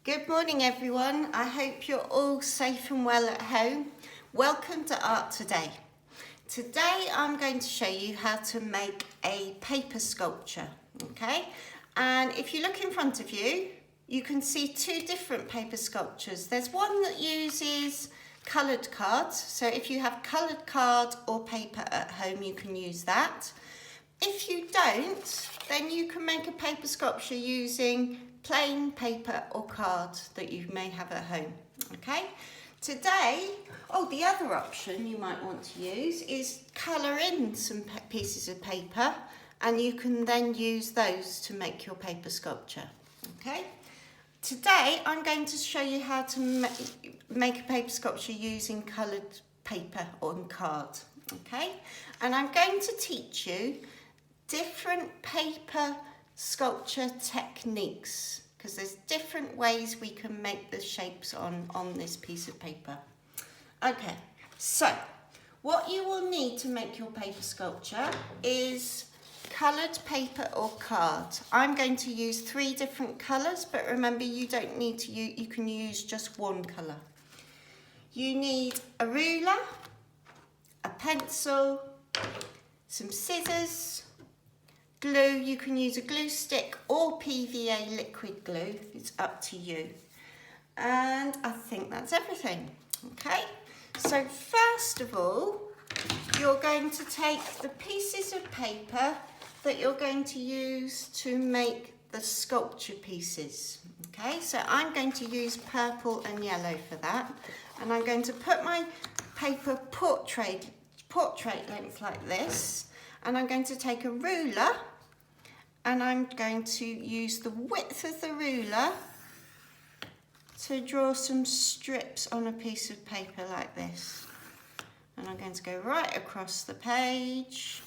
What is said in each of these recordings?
Good morning everyone. I hope you're all safe and well at home. Welcome to Art Today. Today I'm going to show you how to make a paper sculpture, okay? And if you look in front of you, you can see two different paper sculptures. There's one that uses coloured cards, so if you have coloured card or paper at home, you can use that. If you don't, then you can make a paper sculpture using plain paper or card that you may have at home, okay? Today, the other option you might want to use is colour in some pieces of paper, and you can then use those to make your paper sculpture, okay? Today, I'm going to show you how to make a paper sculpture using coloured paper on card, okay? And I'm going to teach you different paper sculpture techniques, because there's different ways we can make the shapes on this piece of paper. Okay, so what you will need to make your paper sculpture is coloured paper or card. I'm going to use 3 different colours, but remember you don't need to use, you can use just one colour. You need a ruler, a pencil, some scissors, glue. You can use a glue stick or PVA liquid glue, it's up to you. And I think that's everything, okay? So first of all, you're going to take the pieces of paper that you're going to use to make the sculpture pieces, okay? So I'm going to use purple and yellow for that, and I'm going to put my paper portrait length like this, and I'm going to take a ruler and I'm going to use the width of the ruler to draw some strips on a piece of paper like this. And I'm going to go right across the page.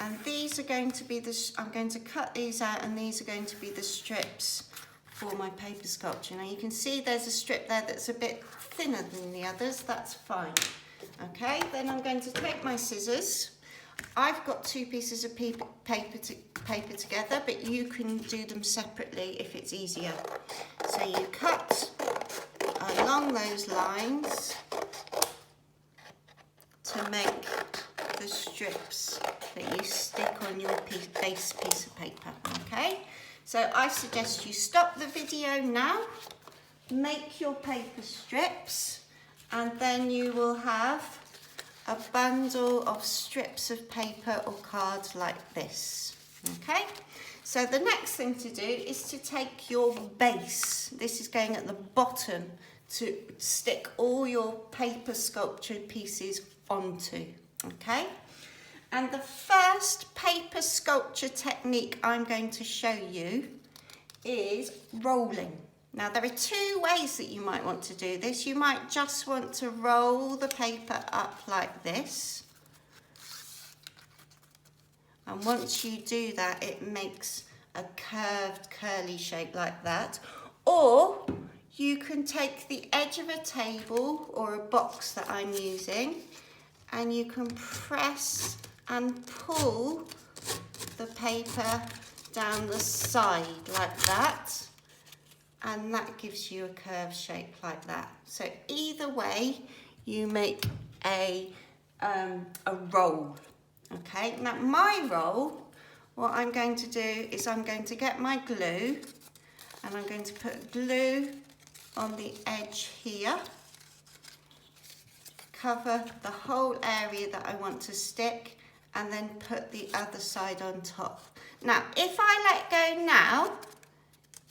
And these are going to be I'm going to cut these out, and these are going to be the strips for my paper sculpture. Now you can see there's a strip there that's a bit thinner than the others, that's fine. Okay, then I'm going to take my scissors. I've got 2 pieces of paper together, but you can do them separately if it's easier. So you cut along those lines to make the strips that you stick on your base piece of paper, okay? So I suggest you stop the video now, make your paper strips, and then you will have a bundle of strips of paper or cards like this, okay? So the next thing to do is to take your base. This is going at the bottom to stick all your paper sculpture pieces onto, okay? And the first paper sculpture technique I'm going to show you is rolling. Now there are 2 ways that you might want to do this. You might just want to roll the paper up like this. And once you do that, it makes a curved, curly shape like that. Or you can take the edge of a table or a box that I'm using, and you can press and pull the paper down the side like that. And that gives you a curved shape like that. So either way, you make a roll, okay? Now my roll, what I'm going to do is I'm going to get my glue, and I'm going to put glue on the edge here, cover the whole area that I want to stick, and then put the other side on top. Now, if I let go now,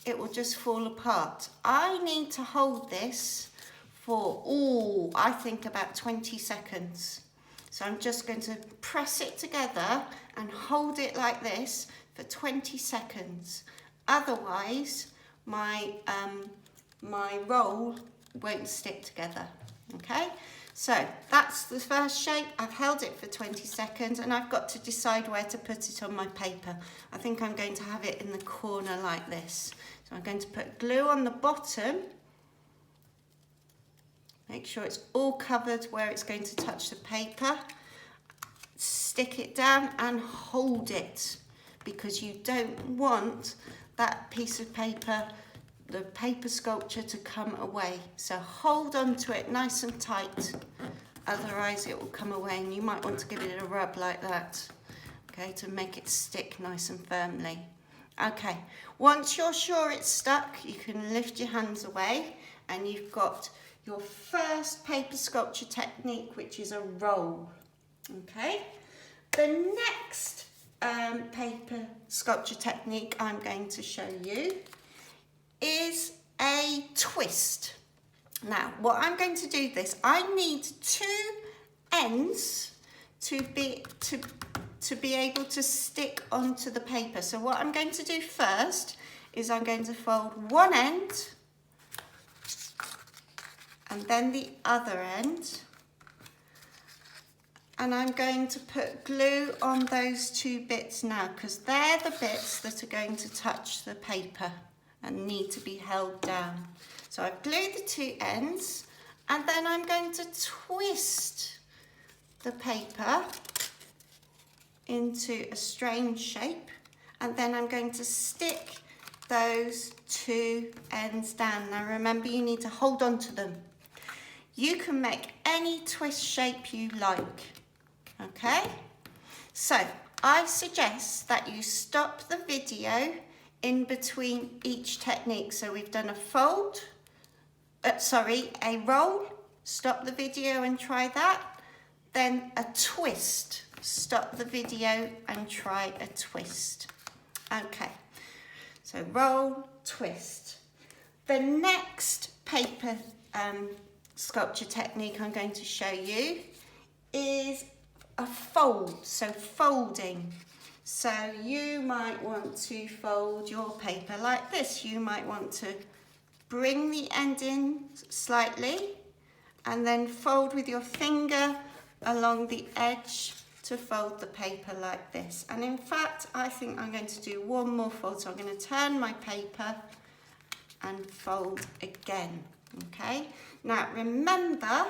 it will just fall apart. I need to hold this for, I think about 20 seconds. So I'm just going to press it together and hold it like this for 20 seconds. Otherwise, my roll won't stick together, okay? So that's the first shape. I've held it for 20 seconds, and I've got to decide where to put it on my paper. I think I'm going to have it in the corner like this. So I'm going to put glue on the bottom. Make sure it's all covered where it's going to touch the paper. Stick it down and hold it, because you don't want that piece of paper, the paper sculpture, to come away. So hold on to it nice and tight, otherwise it will come away, and you might want to give it a rub like that, okay, to make it stick nice and firmly. Okay, once you're sure it's stuck, you can lift your hands away, and you've got your first paper sculpture technique, which is a roll. Okay, the next paper sculpture technique I'm going to show you is a twist. Now, what I'm going to do this, I need two ends to be able to stick onto the paper. So what I'm going to do first is I'm going to fold one end and then the other end. And I'm going to put glue on those two bits now, because they're the bits that are going to touch the paper and need to be held down. So I've glued the two ends, and then I'm going to twist the paper into a strange shape, and then I'm going to stick those two ends down. Now remember, you need to hold on to them. You can make any twist shape you like. Okay, so I suggest that you stop the video in between each technique. So we've done a a roll, stop the video and try that. Then a twist, stop the video and try a twist. Okay, so roll, twist. The next paper sculpture technique I'm going to show you is a fold, so folding. So you might want to fold your paper like this. You might want to bring the end in slightly and then fold with your finger along the edge to fold the paper like this. And in fact, I think I'm going to do one more fold. So I'm going to turn my paper and fold again. Okay, now remember,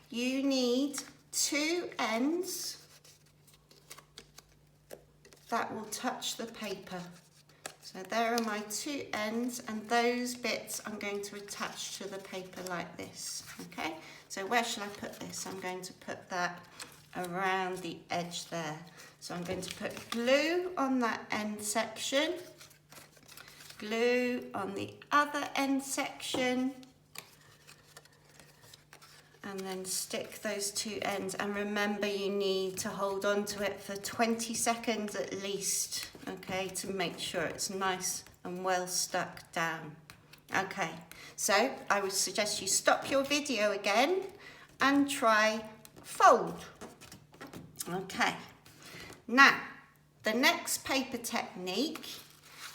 you need two ends that will touch the paper. So there are my two ends, and those bits I'm going to attach to the paper like this. Okay, so where shall I put this? I'm going to put that around the edge there. So I'm going to put glue on that end section, glue on the other end section, and then stick those two ends. And remember, you need to hold on to it for 20 seconds at least, okay, to make sure it's nice and well stuck down. Okay, so I would suggest you stop your video again and try fold. Okay, now the next paper technique,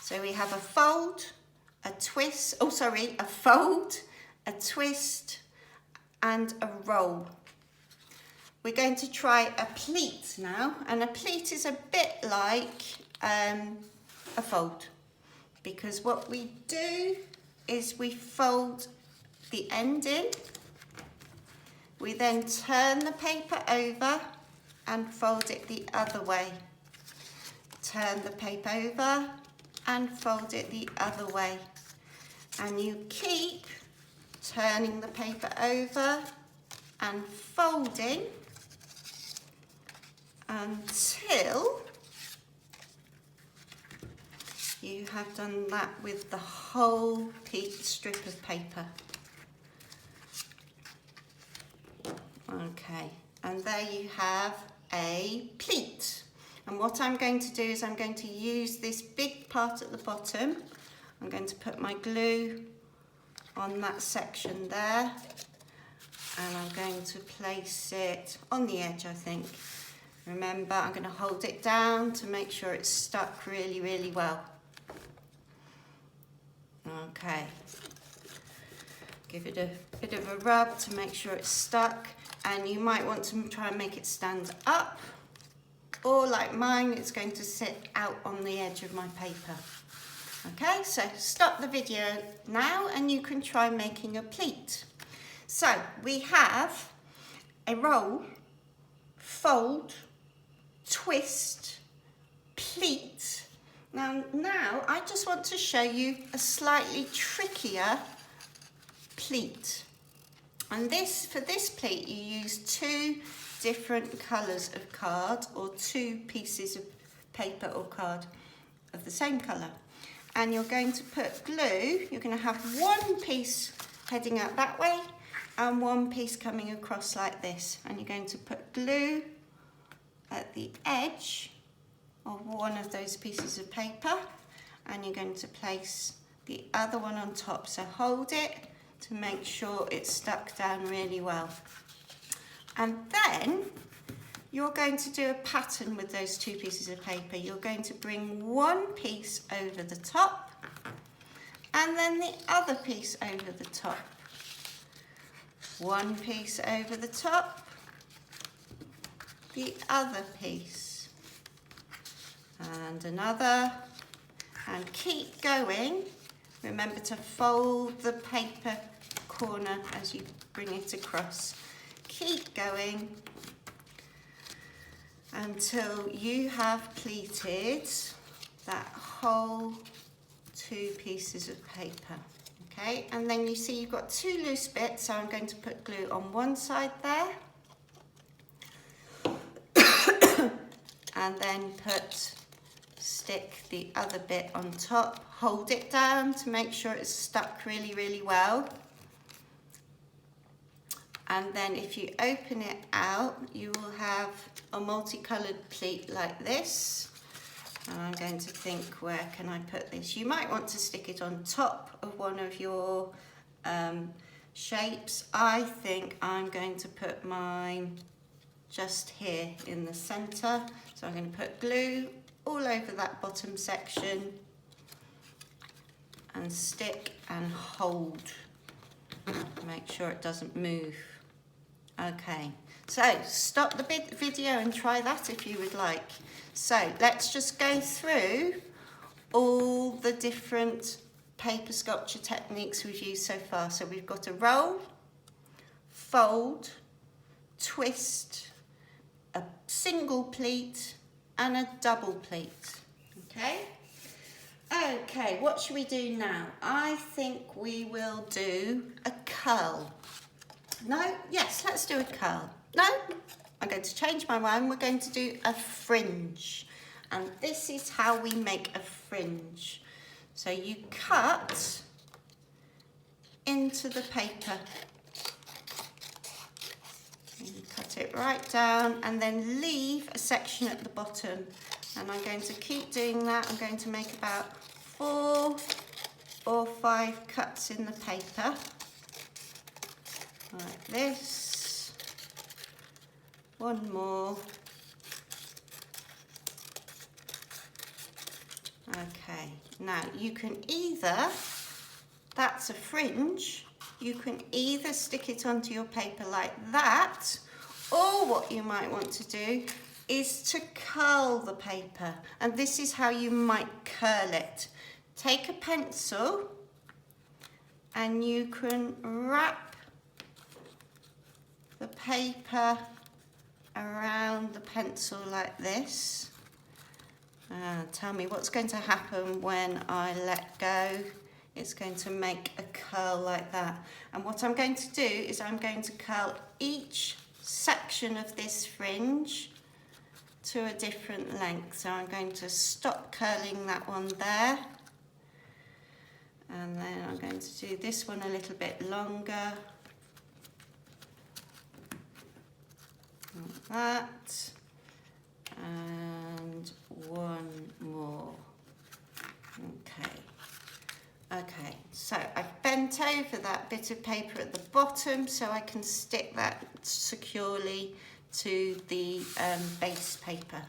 so we have a fold, a twist, a fold, a twist, and a roll. We're going to try a pleat now, and a pleat is a bit like a fold, because what we do is we fold the end in, we then turn the paper over and fold it the other way, turn the paper over and fold it the other way, and you keep turning the paper over and folding until you have done that with the whole strip of paper. Okay, and there you have a pleat. And what I'm going to do is I'm going to use this big part at the bottom. I'm going to put my glue on that section there, and I'm going to place it on the edge, I think. Remember, I'm going to hold it down to make sure it's stuck really, really well. Okay, give it a bit of a rub to make sure it's stuck, and you might want to try and make it stand up, or like mine, it's going to sit out on the edge of my paper. Okay, so stop the video now and you can try making a pleat. So we have a roll, fold, twist, pleat, Now I just want to show you a slightly trickier pleat. And for this pleat you use 2 different colours of card, or 2 pieces of paper or card of the same colour. And you're going to put glue, you're going to have 1 piece heading out that way and 1 piece coming across like this. And you're going to put glue at the edge of one of those pieces of paper, and you're going to place the other one on top. So hold it to make sure it's stuck down really well. And then you're going to do a pattern with those 2 pieces of paper. You're going to bring 1 piece over the top and then the other piece over the top. 1 piece over the top, the other piece, and another, and keep going. Remember to fold the paper corner as you bring it across. Keep going until you have pleated that whole 2 pieces of paper. Okay, and then you see you've got 2 loose bits, so I'm going to put glue on one side there and then stick the other bit on top. Hold it down to make sure it's stuck really, really well. And then if you open it out, you will have a multicoloured pleat like this. And I'm going to think, where can I put this? You might want to stick it on top of one of your shapes. I think I'm going to put mine just here in the centre. So I'm going to put glue all over that bottom section and stick and hold. Make sure it doesn't move. Okay, so stop the video and try that if you would like. So let's just go through all the different paper sculpture techniques we've used so far. So we've got a roll, fold, twist, a single pleat and a double pleat. Okay, what should we do now? I think we will do a curl. No? Yes, let's do a curl. No? I'm going to change my mind. We're going to do a fringe. And this is how we make a fringe. So you cut into the paper. You cut it right down and then leave a section at the bottom. And I'm going to keep doing that. I'm going to make about 4 or 5 cuts in the paper. Like this. 1 more. Okay, now you can either, that's a fringe, you can either stick it onto your paper like that, or what you might want to do is to curl the paper. And this is how you might curl it. Take a pencil and you can wrap the paper around the pencil like this. Tell me what's going to happen when I let go. It's going to make a curl like that. And what I'm going to do is I'm going to curl each section of this fringe to a different length. So I'm going to stop curling that one there. And then I'm going to do this one a little bit longer. Like that. And 1 more. Okay, so I've bent over that bit of paper at the bottom so I can stick that securely to the base paper.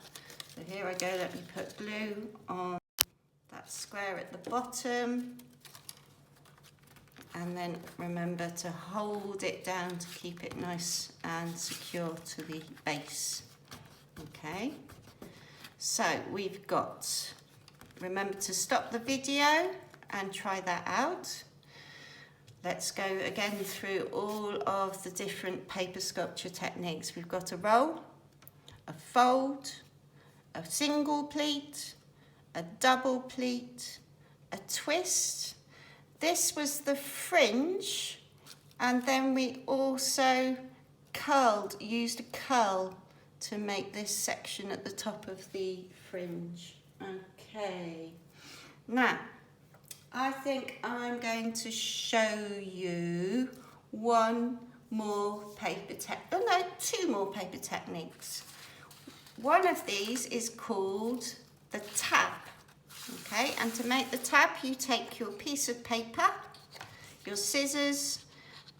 So here I go, let me put glue on that square at the bottom. And then remember to hold it down to keep it nice and secure to the base. Okay, so we've got, remember to stop the video and try that out. Let's go again through all of the different paper sculpture techniques. We've got a roll, a fold, a single pleat, a double pleat, a twist. This was the fringe, and then we also used a curl to make this section at the top of the fringe. Okay, now I think I'm going to show you two more paper techniques. One of these is called the tab. Okay, and to make the tab, you take your piece of paper, your scissors,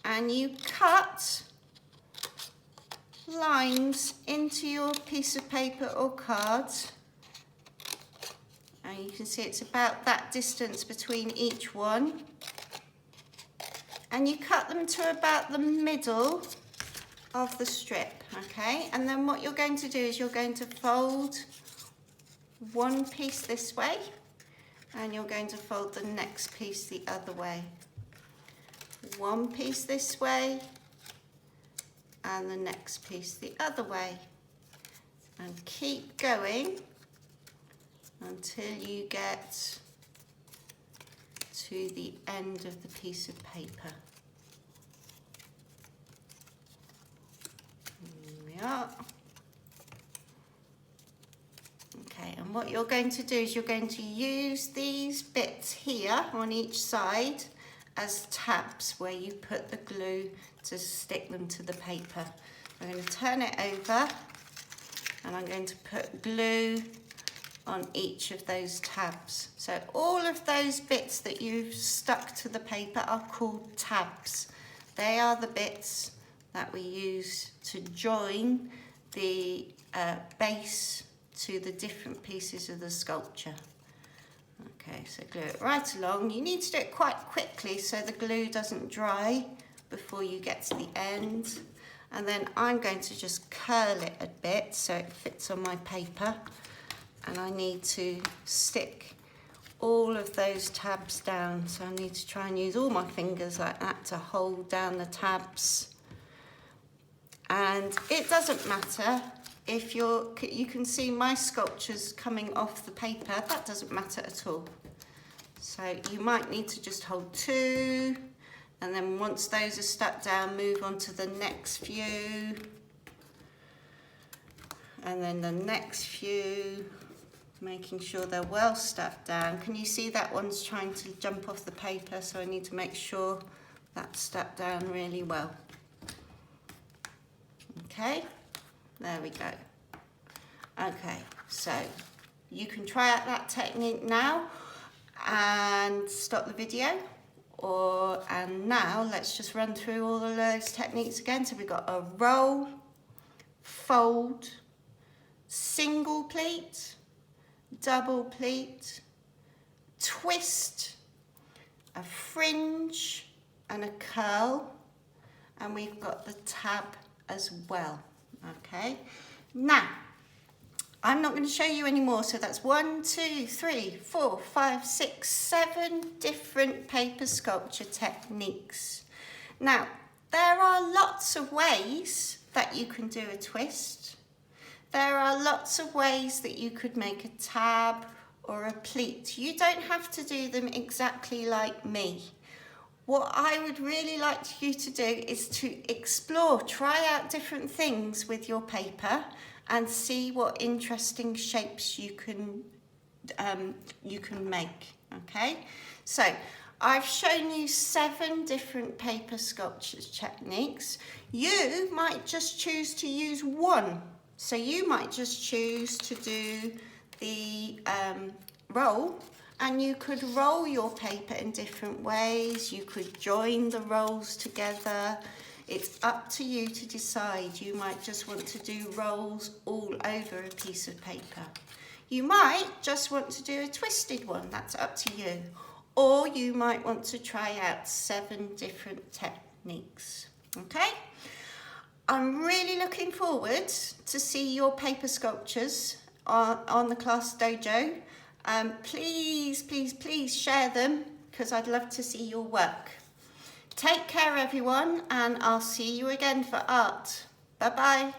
and you cut lines into your piece of paper or card. And you can see it's about that distance between each one. And you cut them to about the middle of the strip, okay? And then what you're going to do is you're going to fold one piece this way, and you're going to fold the next piece the other way. One piece this way, and the next piece the other way. And keep going until you get to the end of the piece of paper. Here we are. Okay, and what you're going to do is you're going to use these bits here on each side as tabs where you put the glue to stick them to the paper. I'm going to turn it over, and I'm going to put glue on each of those tabs. So all of those bits that you've stuck to the paper are called tabs. They are the bits that we use to join the base to the different pieces of the sculpture. Okay, so glue it right along. You need to do it quite quickly so the glue doesn't dry before you get to the end. And then I'm going to just curl it a bit so it fits on my paper. And I need to stick all of those tabs down. So I need to try and use all my fingers like that to hold down the tabs. And it doesn't matter if you can see my sculptures coming off the paper, that doesn't matter at all. So you might need to just hold two, and then once those are stuck down, move on to the next few, and then the next few, making sure they're well stuck down. Can you see that one's trying to jump off the paper? So I need to make sure that's stuck down really well. Okay, there we go. Okay, so you can try out that technique now and stop the video, and now let's just run through all of those techniques again. So we've got a roll, fold, single pleat, double pleat, twist, a fringe and a curl, and we've got the tab as well. Okay, now I'm not going to show you any more. So that's 1, 2, 3, 4, 5, 6, 7 different paper sculpture techniques. Now there are lots of ways that you can do a twist. There are lots of ways that you could make a tab or a pleat. You don't have to do them exactly like me. What I would really like you to do is to explore, try out different things with your paper and see what interesting shapes you can make, okay? So I've shown you 7 different paper sculpture techniques. You might just choose to use one. So you might just choose to do the roll, and you could roll your paper in different ways. You could join the rolls together. It's up to you to decide. You might just want to do rolls all over a piece of paper. You might just want to do a twisted one. That's up to you. Or you might want to try out 7 different techniques, okay? I'm really looking forward to see your paper sculptures on the Class Dojo. Please, please, please share them because I'd love to see your work. Take care everyone, and I'll see you again for art. Bye bye.